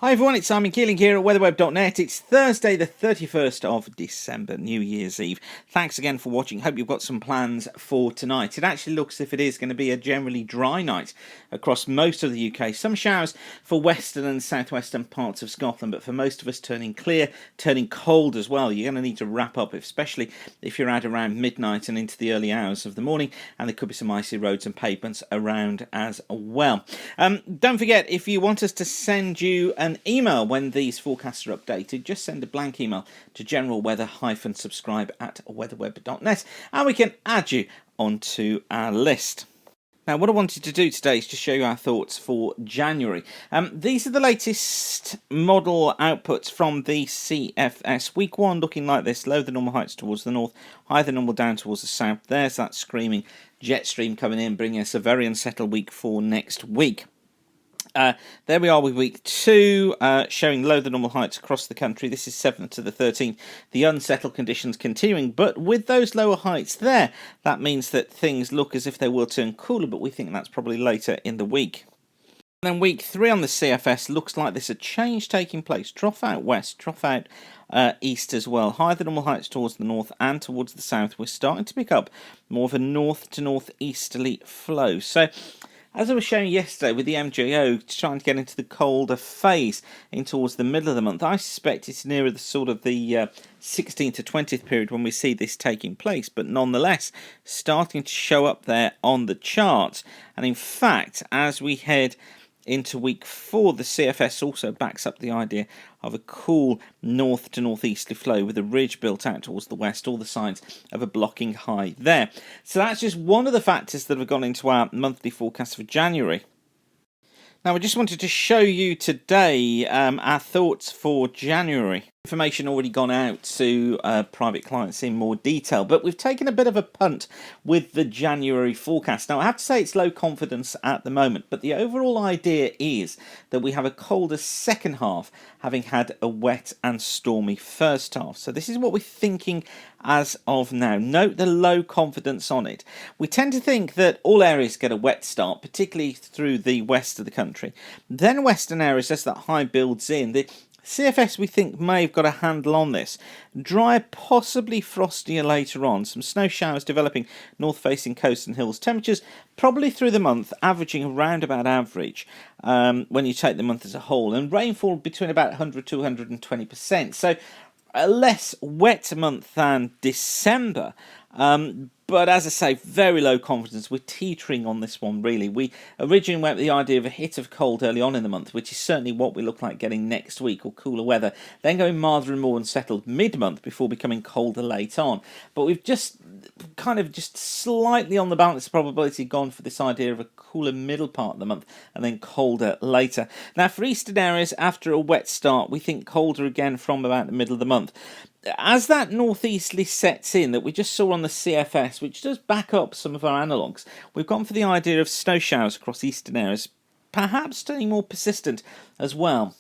Hi everyone, it's Simon Keeling here at weatherweb.net. It's Thursday the 31st of December, New Year's Eve. Thanks again for watching. Hope you've got some plans for tonight. It actually looks as if it is going to be a generally dry night across most of the UK. Some showers for western and southwestern parts of Scotland, but for most of us turning clear, turning cold as well. You're going to need to wrap up, especially if you're out around midnight and into the early hours of the morning, and there could be some icy roads and pavements around as well. Don't forget, if you want us to send you an email when these forecasts are updated, just send a blank email to generalweather-subscribe@weatherweb.net and we can add you onto our list. Now, what I wanted to do today is to show you our thoughts for January. These are the latest model outputs from the CFS. Week 1 looking like this: low the normal heights towards the north, high the normal down towards the south. There's that screaming jet stream coming in, bringing us a very unsettled week for next week. There we are with week 2, showing low the normal heights across the country. This is 7th to the 13th. The unsettled conditions continuing, but with those lower heights there, that means that things look as if they will turn cooler, but we think that's probably later in the week. And then week 3 on the CFS looks like there's a change taking place. Trough out west, trough out east as well. Higher than normal heights towards the north and towards the south. We're starting to pick up more of a north to northeasterly flow. So, as I was showing yesterday with the MJO trying to get into the colder phase in towards the middle of the month, I suspect it's nearer the sort of the 16th to 20th period when we see this taking place, but nonetheless starting to show up there on the charts. And in fact, as we head into week 4, the CFS also backs up the idea of a cool north to northeasterly flow with a ridge built out towards the west, all the signs of a blocking high there. So that's just one of the factors that have gone into our monthly forecast for January. Now, I just wanted to show you today our thoughts for January. Information already gone out to private clients in more detail, but we've taken a bit of a punt with the January forecast. Now, I have to say it's low confidence at the moment, but the overall idea is that we have a colder second half, having had a wet and stormy first half. So this is what we're thinking as of now. Note the low confidence on it. We tend to think that all areas get a wet start, particularly through the west of the country. Then western areas, as that high builds in, the CFS we think may have got a handle on this. Dry, possibly frostier later on. Some snow showers developing north facing coasts and hills. Temperatures probably through the month averaging around about average when you take the month as a whole. And rainfall between about 100 to 120%. So a less wet month than December. But as I say, very low confidence. We're teetering on this one, really. We originally went with the idea of a hit of cold early on in the month, which is certainly what we look like getting next week, or cooler weather. Then going milder and more unsettled mid-month before becoming colder late on. But we've just slightly on the balance of probability gone for this idea of a cooler middle part of the month and then colder later. Now, for eastern areas, after a wet start, we think colder again from about the middle of the month. As that northeasterly sets in that we just saw on the CFS, which does back up some of our analogues, we've gone for the idea of snow showers across eastern areas, perhaps turning more persistent as well.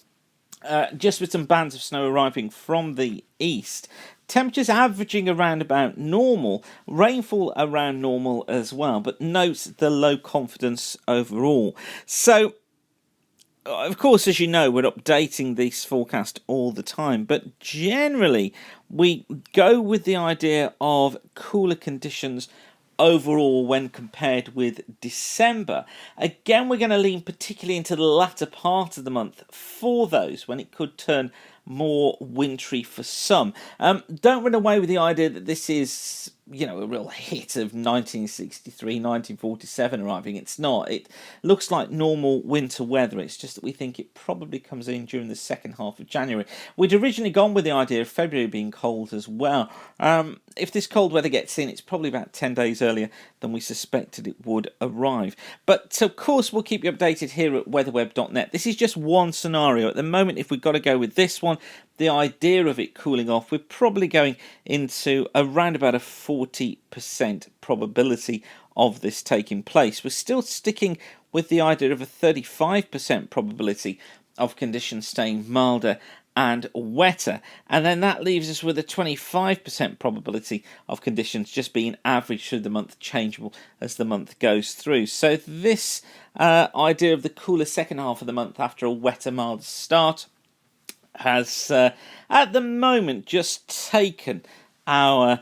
Just with some bands of snow arriving from the east. Temperatures averaging around about normal, rainfall around normal as well, but note the low confidence overall. So, of course, as you know, we're updating this forecast all the time, but generally we go with the idea of cooler conditions overall when compared with December. Again, we're going to lean particularly into the latter part of the month for those when it could turn more wintry for some. Don't run away with the idea that this is, a real hit of 1963, 1947 arriving. It's not. It looks like normal winter weather. It's just that we think it probably comes in during the second half of January. We'd originally gone with the idea of February being cold as well. If this cold weather gets in, it's probably about 10 days earlier than we suspected it would arrive. But, of course, we'll keep you updated here at weatherweb.net. This is just one scenario. At the moment, if we've got to go with this one, the idea of it cooling off, we're probably going into around about a 40% probability of this taking place. We're still sticking with the idea of a 35% probability of conditions staying milder and wetter, and then that leaves us with a 25% probability of conditions just being average through the month, changeable as the month goes through. So this idea of the cooler second half of the month after a wetter, milder start has at the moment just taken our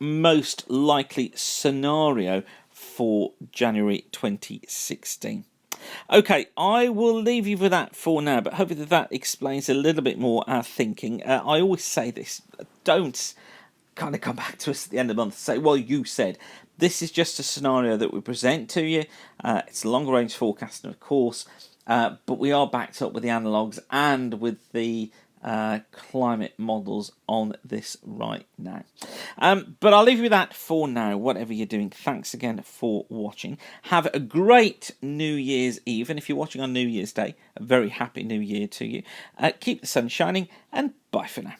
most likely scenario for January 2016. Okay, I will leave you with that for now, but hopefully that explains a little bit more our thinking. I always say this, don't kind of come back to us at the end of the month and say, well, you said. This is just a scenario that we present to you. It's longer range forecasting, of course, but we are backed up with the analogues and with the climate models on this right now. But I'll leave you with that for now, whatever you're doing. Thanks again for watching. Have a great New Year's Eve, and if you're watching on New Year's Day, a very happy New Year to you. Keep the sun shining, and bye for now.